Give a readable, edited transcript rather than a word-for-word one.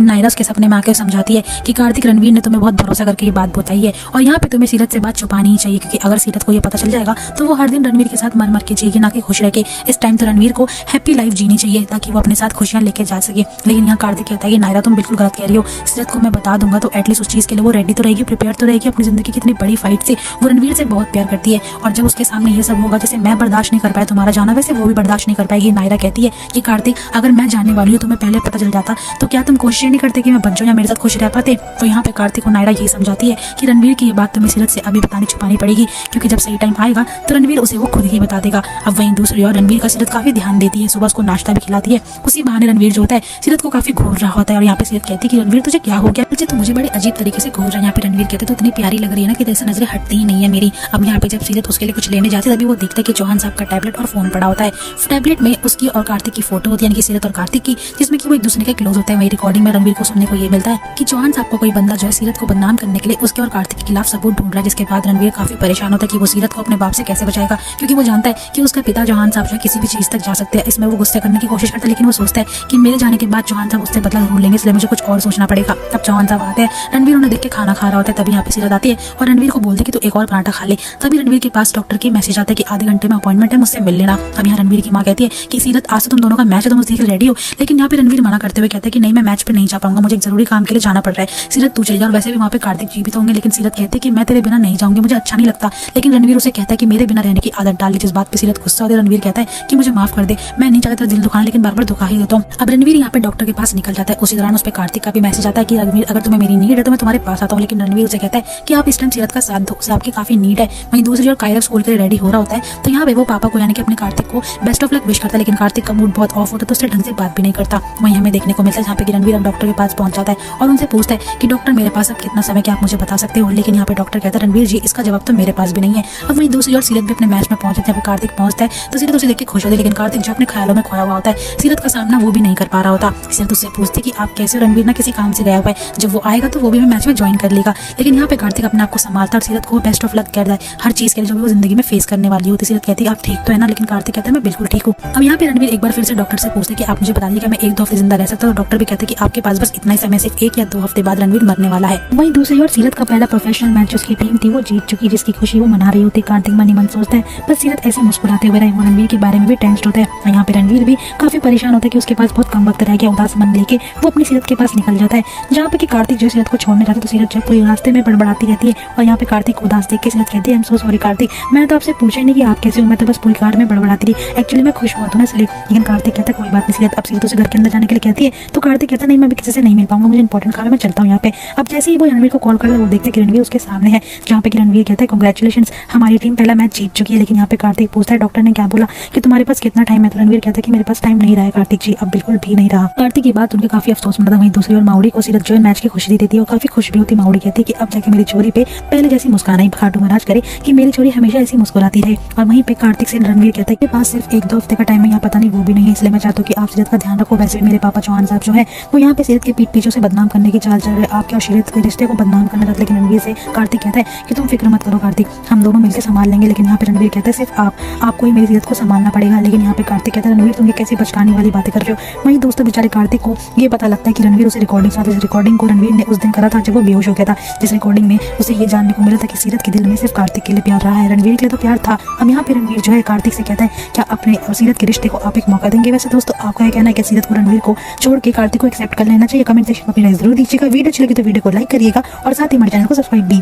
नायरा उसके सपने में आकर समझाती है कि कार्तिक, रणवीर ने तुम्हें बहुत भरोसा करके ये बात बताई है और यहाँ पे तुम्हें सीरत से बात छुपानी ही चाहिए, क्योंकि अगर सीरत को ये पता चल जाएगा तो वो हर दिन रणवीर के साथ मर मर के जिएगी, ना कि खुश रह के। इस टाइम तो रणवीर को हैप्पी लाइफ जीनी चाहिए ताकि वो अपने साथ खुशियां लेके जा सके। लेकिन यहाँ कार्तिक कहता है कि नायरा तुम बिल्कुल गलत कह रही हो, सीरत को मैं बता दूंगा तो एटलीस्ट उस चीज़ के लिए वो रेडी तो रहेगी, प्रिपेयर तो रहेगी। अपनी जिंदगी की इतनी बड़ी फाइट से वो रणवीर से बहुत प्यार करती है और जब उसके सामने ये सब होगा जैसे मैं बर्दाश्त नहीं कर पाया तुम्हारा जाना, वैसे वो भी बर्दाश्त नहीं कर पाएगी। नायरा कहती है कि कार्तिक, अगर मैं जाने वाली हूँ तुम्हें पहले पता चल जाता तो क्या तुम कोशिश नहीं करते कि मैं बच जाऊं या मेरे साथ खुश रह पाते। तो यहाँ पे कार्तिक को नायरा यही समझाती है कि रणवीर की ये बात तुम्हें सीरत से अभी बतानी छुपानी पड़ेगी, क्योंकि जब सही टाइम आएगा तो रणवीर उसे वो खुद ही बता देगा। अब वहीं दूसरी ओर रणवीर का सीरत काफी ध्यान देती है, सुबह उसको नाश्ता भी खिलाती है। उसी बहाने रणवीर जो होता है सीरत को काफी घूर रहा होता है और यहाँ पे सीरत कहती है कि रणवीर तुझे क्या हो गया, तुझे तो मुझे बड़े अजीब तरीके से घूर रहा है। यहाँ पे रणवीर कहते तो इतनी प्यारी लग रही है ना कि जैसे नजरें हटती ही नहीं है मेरी। अब यहाँ पे जब सीरत उसके लिए कुछ लेने जाती है तभी वो देखता है कि चौहान साहब का टैबलेट और फोन पड़ा होता है। टैबलेट में उसकी और कार्तिक की फोटो होती है, यानी कि सीरत और कार्तिक की, जिसमें कि वो एक दूसरे के क्लोज होते हैं। वही रिकॉर्डिंग में रणवीर को सुनने को ये मिलता है कि चौहान साहब को कोई बंदा जो है सीरत को बदनाम करने के लिए उसके और कार्तिक के खिलाफ सबूत ढूंढ रहा है, जिसके बाद रणवीर काफी परेशान होता है कि वो सीरत को अपने बाप से कैसे बचाएगा, क्योंकि वो जानता है कि उसका पिता चौहान साहब जो है किसी भी चीज तक जा सकते हैं। इसमें वो गुस्से करने की कोशिश करता है, लेकिन वो सोचता है कि मेरे जाने के बाद चौहान साहब उससे बदला जरूर लेंगे, इसलिए मुझे कुछ और सोचना पड़ेगा। तब चौहान साहब आते हैं, रणवीर उन्हें देख के खाना खा रहा होता है। तभी यहाँ पे सीरत आती है और रणवीर को बोलते कि तू एक और पराठा खा ले। तभी रणवीर के पास डॉक्टर की मैसेज आता है कि आधे घंटे में अपॉइंटमेंट है, मुझसे मिल लेना। अब यहाँ रणवीर की माँ कहती है कि सीरत, आज तो तुम दोनों का मैच है, तुम उसके लिए रेडी हो। लेकिन यहाँ पे रणवीर मना करते हुए कहता है कि नहीं, मैं मैच पे नहीं जा पाऊंगा, मुझे एक जरूरी काम के लिए जाना पड़ रहा है। सीरत तू चल जा, और वैसे भी वहाँ पे कार्तिक जी भी तो होंगे। लेकिन सीरत कहते हैं कि मैं तेरे बिना नहीं जाऊंगी, मुझे अच्छा नहीं लगता। लेकिन रणवीर उसे कहता है कि मेरे बिना रहने की आदत डाल ली। जिस बात पे सीरत गुस्सा होता है, रणवीर कहता है कि मुझे माफ कर दे, मैं नहीं चाहता तेरा दिल दुखाना, लेकिन बार बार दुखा ही देता हूँ। अब रणवीर यहाँ पे डॉक्टर के पास निकल जाता है। उसी दौरान उस पर कार्तिक का भी मैसेज आता है कि रणवीर, अगर तुम्हें मेरी नीड है तो मैं तुम्हारे पास आता हूँ। लेकिन रणवीर उसे कहता है कि आप इस टाइम सीरत का साथ दो, उसे आपकी काफी नीड है। वहीं दूसरी ओर कायरव स्कूल के लिए रेडी हो रहा होता है, तो यहाँ पे वो पापा को यानी कि अपने कार्तिक को बेस्ट ऑफ लक विश करता है। लेकिन कार्तिक का मूड बहुत ऑफ होता है तो उससे ढंग से बात भी नहीं करता। वहीं हमें देखने को मिलता है जहाँ पे रणवीर अब डॉक्टर के पास पहुंच जाता है और उनसे पूछता है कि डॉक्टर, मेरे पास अब कितना समय क्या आप मुझे बता सकते हो। लेकिन यहाँ पे डॉक्टर कहता है, रणवीर जी, इसका जवाब तो मेरे पास भी नहीं है। अब वहीं दूसरी ओर सीरत भी अपने मैच में पहुंचते हैं। कार्तिक पहुंचता है तो सीरत उसे देख के खुश होती है, लेकिन कार्तिक जो अपने ख्यालों में खोया हुआ होता है, सीरत का सामना वो भी नहीं कर पा रहा होता। सीरत उससे पूछती कि आप कैसे हो। रणवीर ना किसी काम से गया हुआ है, जब वो आएगा तो वो भी मैच में ज्वाइन कर लेगा। लेकिन यहाँ पे कार्तिक अपने आप को संभालता और सीरत को बेस्ट ऑफ लक कहता है हर चीज के लिए जो वो जिंदगी में फेस करने वाली होती है। सीरत कहती है आप ठीक तो है ना, लेकिन कार्तिक कहता है मैं बिल्कुल ठीक हूँ। अब यहाँ पे रणवीर एक बार फिर से डॉक्टर से पूछते कि आप मुझे बता दीजिए कि मैं 1-2 हफ्ते जिंदा रह सकता हूँ। डॉक्टर भी कहते हैं कि आपके पास बस इतना ही समय, सिर्फ 1 या 2 हफ्ते बाद रणवीर मरने वाला है। वहीं दूसरी ओर सीरत का पहला प्रोफेशनल मैच उसकी टीम थी वो जीत चुकी, जिसकी खुशी वो मना रही होती। कार्तिक मन ही मन सोचता है बस सीरत ऐसे मुस्कुराते हुए रहे। वो रणवीर के बारे में भी टेंस्ड होता है। यहाँ पे रणवीर भी काफी परेशान होता है कि उसके पास बहुत कम वक्त रह गया। उदास मन लेके वो अपनी सीरत के पास निकल जाता है, जहाँ पे कि कार्तिक जो सीरत को छोड़ने जाता है तो सीरत जो पूरे रास्ते में बड़बड़ाती रहती है। और यहाँ पे कार्तिक उदास देख के सीरत कहती है, I am so sorry Kartik, मैं तो आपसे पूछा ही नहीं कि आप कैसे हो, मैं तो बस पूरी कार में बड़बड़ाती रही, एक्चुअली मैं खुश हुआ था ना इसलिए। लेकिन कार्तिक कहता है कोई बात नहीं सीरत। अब सीरत उसे घर के अंदर जाने के लिए कहती है तो कार्तिक कहता है नहीं, मैं भी किसी से नहीं मिल पाऊंगा, मुझे इंपॉर्टेंट काम है, मैं चलता हूँ यहाँ पे। अब जैसे ही वो रणवीर को कॉल करता है वो देखते हैं रणवीर उसके सामने है, जहाँ पे रणवीर कहता है कांग्रेचुलेशन, हमारी टीम पहला मैच जीत चुकी है। लेकिन यहाँ पे कार्तिक पूछता है डॉक्टर ने क्या बोला कि तुम्हारे पास कितना टाइम है। तो रणवीर कहता है कि मेरे पास टाइम नहीं रहा है कार्तिक जी, अब बिल्कुल भी नहीं रहा। कार्तिक की बात उनके काफी अफसोस मिलता है। वहीं दूसरी ओर माउरी को सीरत जो है मैच की खुशी देती है और काफी खुश भी होती है। माउरी कहती है कि अब जाके मेरी चोरी पे पहले जैसी मुस्कान आई, खाटू महाराज करे कि मेरी चोरी हमेशा ऐसी मुस्कुराती रहे। और वहीं पे कार्तिक से रणवीर कहता है कि पास सिर्फ 1-2 हफ्ते का टाइम है, यहाँ पता नहीं वो भी नहीं है, इसलिए मैं चाहता हूँ कि आप सीरत का ध्यान रखो। वैसे भी मेरे पापा चौहान साहब जो है वो यहाँ पे सीरत के पीठ पीछे से बदनाम करने की चाल चल रहे हैं, आपके और सीरत के रिश्ते को बदनाम करना चाहते। लेकिन रणवीर से कार्तिक कहता है कि तुम फिक्र मत करो कार्तिक, हम दोनों मिलकर संभाल लेंगे। लेकिन यहाँ पे रणवीर कहता है सिर्फ आपको ही मेरी सीरत को संभालना पड़ेगा। लेकिन यहाँ पे कार्तिक कहता है रणवीर तुम ये कैसी बचकाने वाली बातें कर रहे हो। वहीं दोस्तों बेचारे कार्तिक को ये पता लगता है कि रणवीर उसे रिकॉर्डिंग साथ, इस रिकॉर्डिंग को रणवीर ने उस दिन करा था जब वो बेहोश हो गया था, जिस रिकॉर्डिंग में उसे ये जानने को मिला था कि सीरत के दिल में सिर्फ कार्तिक के लिए प्यार रहा है, रणवीर के लिए तो प्यार था। अब यहाँ पे रणवीर जो है कार्तिक से कहता है क्या अपने और सीरत के रिश्ते को आप एक मौका देंगे। वैसे दोस्तों आपका क्या कहना है कि सीरत को रणवीर को छोड़ के कार्तिक को एक्सेप्ट कर लेना चाहिए। कमेंट सेक्शन में अपनी राय जरूर दीजिएगा। वीडियो अच्छी लगी तो वीडियो को लाइक करिएगा और साथ ही हमारे चैनल को सब्सक्राइब भी।